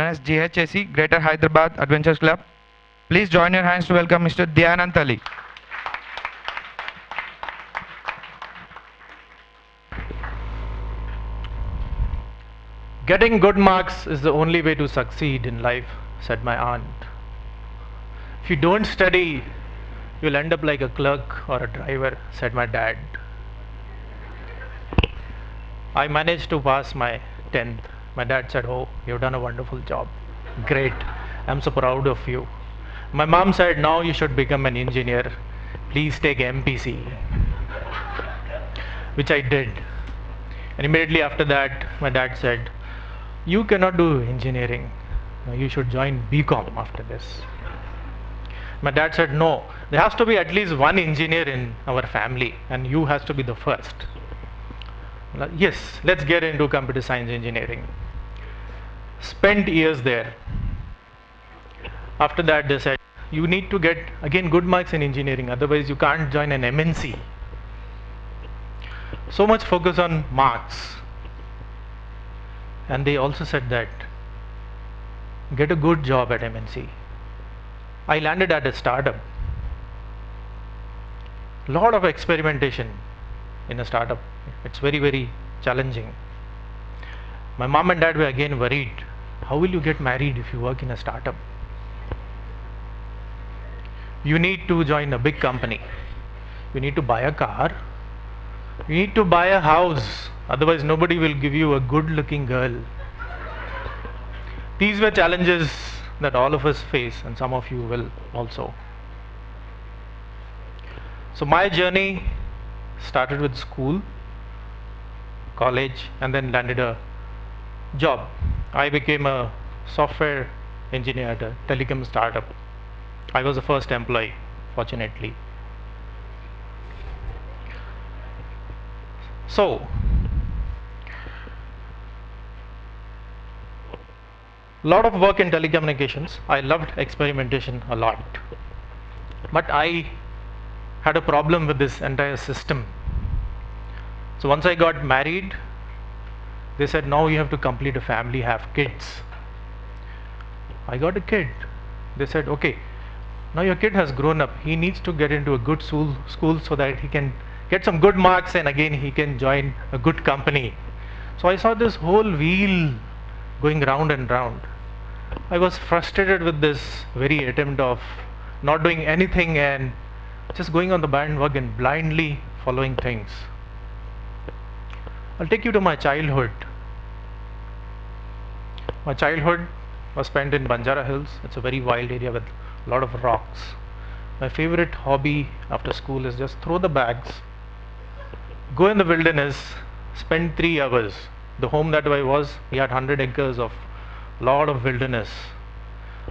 as GHAC, Greater Hyderabad Adventure Club. Please join your hands to welcome Mr. Diyanat Ali. Getting good marks is the only way to succeed in life, said my aunt. If you don't study, you'll end up like a clerk or a driver, said my dad. I managed to pass my 10th. My dad said, "Oh, you've done a wonderful job. Great. I'm so proud of you." My mom said, "Now you should become an engineer. Please take MPC," which I did. And immediately after that, my dad said, "You cannot do engineering. You should join BCom after this." My dad said, "No, there has to be at least one engineer in our family, and you has to be the first." Yes, let's get into computer science engineering. Spent years there. After that, they said, "You need to get again good marks in engineering, otherwise you can't join an MNC." So much focus on marks. And they also said that get a good job at MNC. I landed at a startup. Lot of experimentation in a startup. It's very, very challenging. My mom and dad were again worried. How will you get married if you work in a startup? You need to join a big company. You need to buy a car. You need to buy a house. Otherwise, nobody will give you a good-looking girl. These were challenges that all of us face, and some of you will also. So my journey started with school, college, and then landed a job. I became a software engineer at a telecom startup. I was the first employee, fortunately. So, lot of work in telecommunications. I loved experimentation a lot. But I had a problem with this entire system. So once I got married, they said, "Now you have to complete a family, have kids." I got a kid. They said, "Okay, now your kid has grown up. He needs to get into a good school so that he can get some good marks and again he can join a good company." So I saw this whole wheel going round and round. I was frustrated with this very attempt of not doing anything and just going on the bandwagon, blindly following things. I'll take you to my childhood. My childhood was spent in Banjara Hills. It's a very wild area with a lot of rocks. My favorite hobby after school is just throw the bags, go in the wilderness, spend 3 hours. The home that I was, we had 100 acres of lot of wilderness.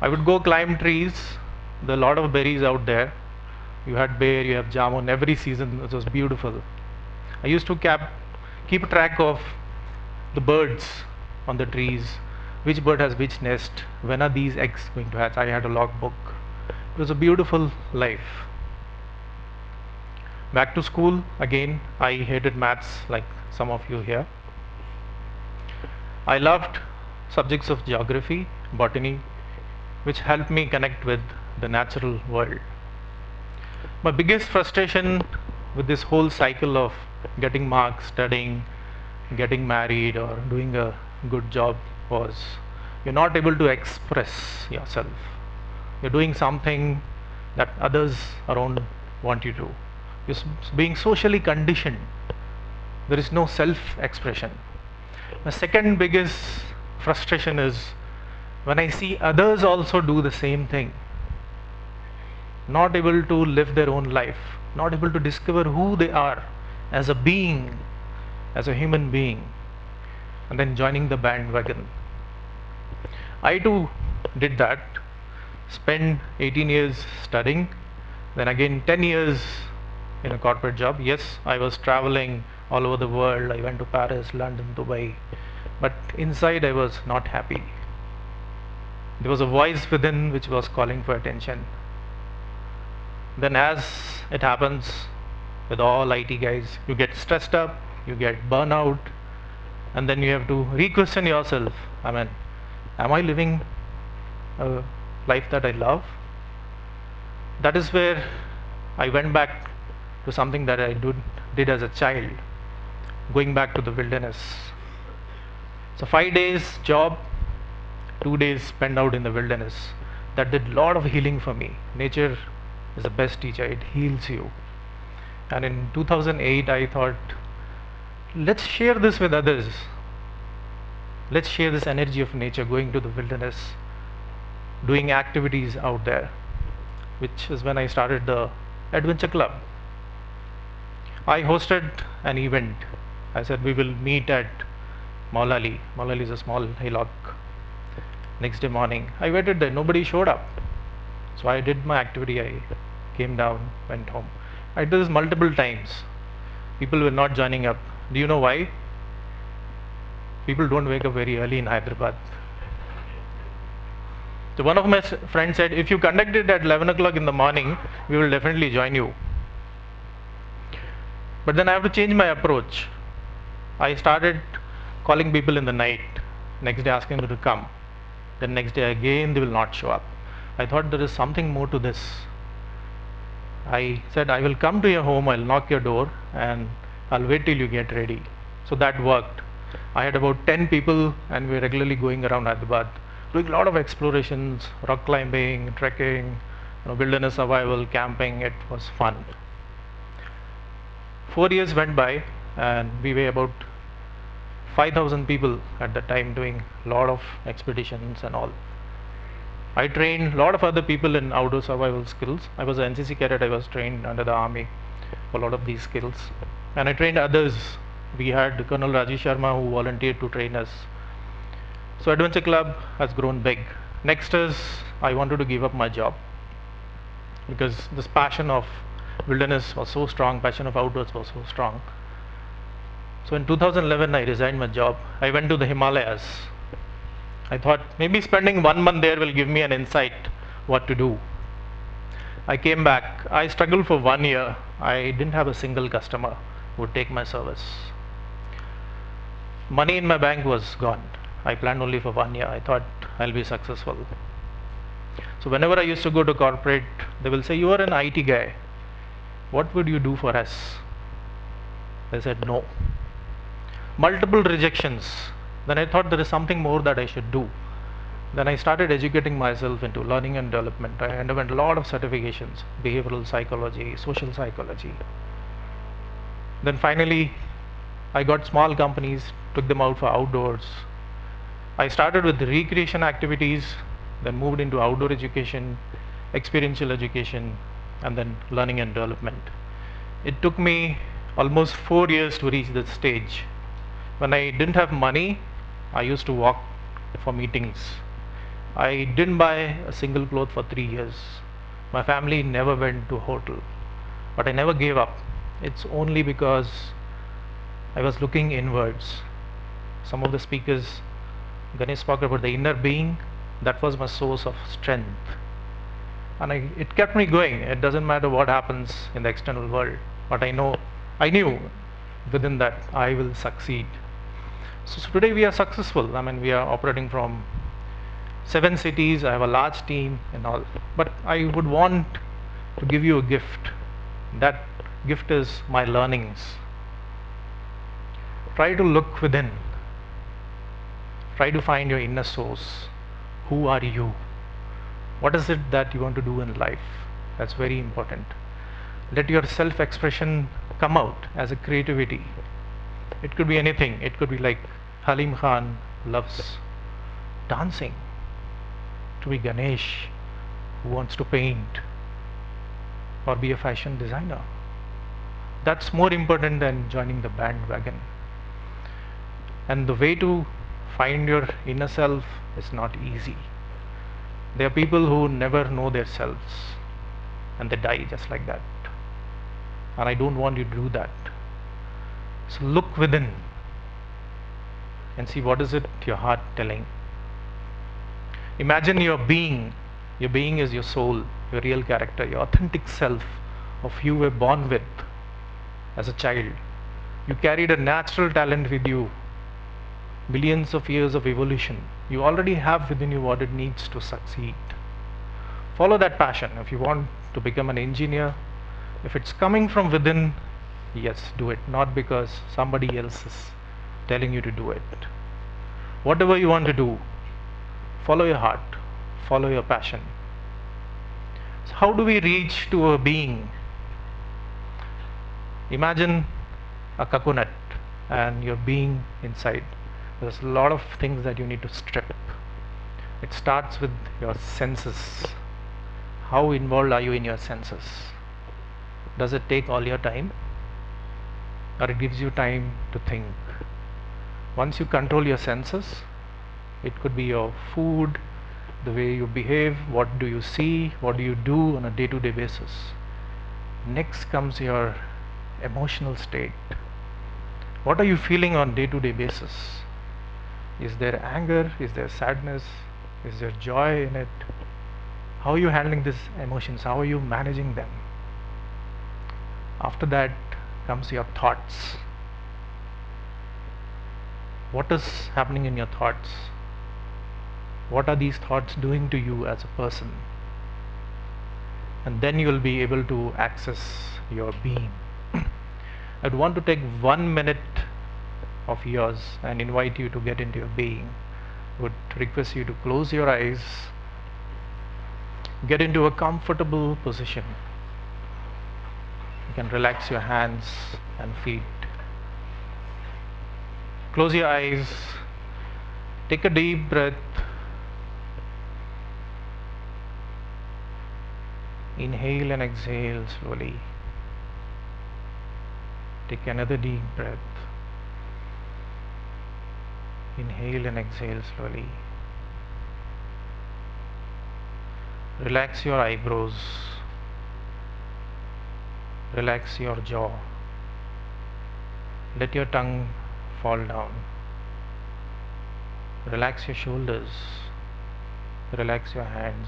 I would go climb trees. There are a lot of berries out there. You had bear, you have jamun, every season. It was beautiful. I used to keep track of the birds on the trees, which bird has which nest, when are these eggs going to hatch. I had a logbook. It was a beautiful life. Back to school again. I hated maths like some of you here. I loved subjects of geography, botany, which helped me connect with the natural world. My biggest frustration with this whole cycle of getting marks, studying, getting married, or doing a good job was you're not able to express yourself. You're doing something that others around want you to. You're being socially conditioned. There is no self-expression. My second biggest frustration is when I see others also do the same thing. Not able to live their own life, not able to discover who they are as a being, as a human being, and then joining the bandwagon. I too did that, spent 18 years studying, then again 10 years in a corporate job. Yes, I was traveling all over the world. I went to Paris, London, Dubai, but inside I was not happy. There was a voice within which was calling for attention. Then as it happens with all IT guys, you get stressed up, you get burnout, and then you have to re-question yourself. I mean, Am I living a life that I love? That is where I went back to something that I did as a child, going back to the wilderness. So 5 days job, 2 days spent out in the wilderness. That did a lot of healing for me. Nature is the best teacher, it heals you. And in 2008 I thought, let's share this with others. Let's share this energy of nature, going to the wilderness, doing activities out there, which is when I started the Adventure Club. I hosted an event. I said we will meet at Maulali. Maulali is a small hillock. Next day morning, I waited there, nobody showed up. So I did my activity, I came down, went home. I did this multiple times. People were not joining up. Do you know why? People don't wake up very early in Hyderabad. So one of my friends said, if you conduct it at 11 o'clock in the morning, we will definitely join you. But then I have to change my approach. I started calling people in the night, next day asking them to come. Then next day again they will not show up. I thought there is something more to this. I said I will come to your home, I'll knock your door and I'll wait till you get ready. So that worked. I had about 10 people and we were regularly going around Hyderabad, doing a lot of explorations, rock climbing, trekking, wilderness survival, camping. It was fun. 4 years went by and we were about 5,000 people at the time, doing a lot of expeditions and all. I trained a lot of other people in outdoor survival skills. I was an NCC cadet, I was trained under the army for a lot of these skills. And I trained others. We had Colonel Rajesh Sharma who volunteered to train us. So Adventure Club has grown big. Next is, I wanted to give up my job because this passion of wilderness was so strong, passion of outdoors was so strong. So in 2011 I resigned my job. I went to the Himalayas. I thought maybe spending 1 month there will give me an insight what to do. I came back. I struggled for 1 year. I didn't have a single customer who would take my service. Money in my bank was gone. I planned only for 1 year. I thought I'll be successful. So whenever I used to go to corporate, they will say, you are an IT guy. What would you do for us? I said no. Multiple rejections. Then I thought there is something more that I should do. Then I started educating myself into learning and development. I underwent a lot of certifications, behavioral psychology, social psychology. Then finally, I got small companies, took them out for outdoors. I started with recreation activities, then moved into outdoor education, experiential education, and then learning and development. It took me almost 4 years to reach this stage. When I didn't have money, I used to walk for meetings. I didn't buy a single cloth for 3 years. My family never went to a hotel, but I never gave up. It's only because I was looking inwards. Some of the speakers, Ganesh spoke about the inner being. That was my source of strength, and it kept me going. It doesn't matter what happens in the external world, but I knew within that I will succeed. So today we are successful. I mean, we are operating from 7 cities. I have a large team and all, but I would want to give you a gift. That gift is my learnings. Try to look within. Try to find your inner source. Who are you? What is it that you want to do in life? That's very important. Let your self-expression come out as a creativity. It could be anything. It could be like Halim Khan loves dancing. To be Ganesh who wants to paint or be a fashion designer. That's more important than joining the bandwagon. And the way to find your inner self is not easy. There are people who never know their selves and they die just like that. And I don't want you to do that. So look within and see what is it your heart telling. Imagine your being. Your being is your soul, your real character, your authentic self of you were born with as a child. You carried a natural talent with you billions of years of evolution. You already have within you what it needs to succeed. Follow that passion. If you want to become an engineer, if it's coming from within, yes, do it. Not because somebody else is telling you to do it. Whatever you want to do, follow your heart, follow your passion. So how do we reach to a being? Imagine a coconut and your being inside. There's a lot of things that you need to strip. It starts with your senses. How involved are you in your senses? Does it take all your time? Or it gives you time to think? Once you control your senses, it could be your food, the way you behave, what do you see, what do you do on a day-to-day basis. Next comes your emotional state. What are you feeling on day-to-day basis? Is there anger? Is there sadness? Is there joy in it? How are you handling these emotions? How are you managing them? After that comes your thoughts. What is happening in your thoughts? What are these thoughts doing to you as a person? And then you will be able to access your being. I'd want to take 1 minute of yours and invite you to get into your being. Would request you to close your eyes, get into a comfortable position. You can relax your hands and feet. Close your eyes, take a deep breath. Inhale and exhale slowly. Take another deep breath. Inhale and exhale slowly. Relax your eyebrows. Relax your jaw. Let your tongue fall down. Relax your shoulders. Relax your hands.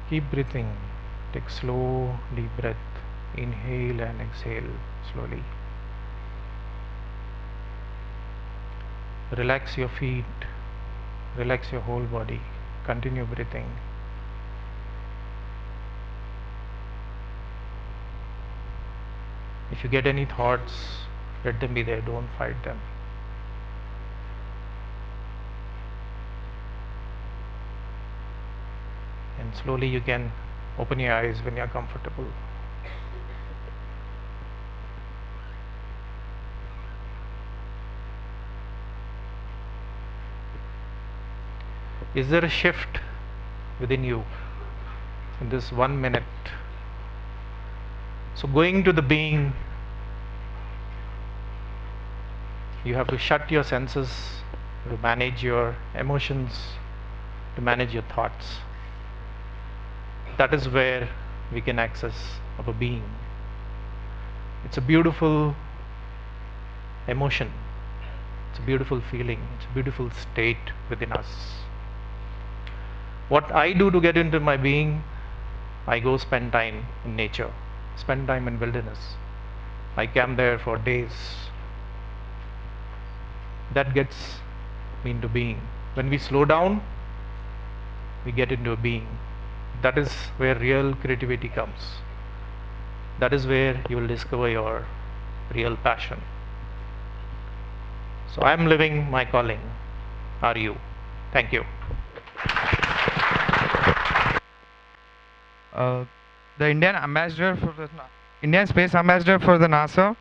Keep breathing. Take slow, deep breath. Inhale and exhale slowly. Relax your feet. Relax your whole body. Continue breathing. If you get any thoughts, let them be there. Don't fight them. And slowly you can open your eyes when you are comfortable. Is there a shift within you in this 1 minute? So going to the being, you have to shut your senses to manage your emotions, to manage your thoughts. That is where we can access our being. It's a beautiful emotion. It's a beautiful feeling. It's a beautiful state within us. What I do to get into my being, I go spend time in nature, spend time in wilderness. I camp there for days. That gets me into being. When we slow down, we get into a being. That is where real creativity comes. That is where you will discover your real passion. So I am living my calling. Are you? Thank you. The Indian Space Ambassador for the NASA,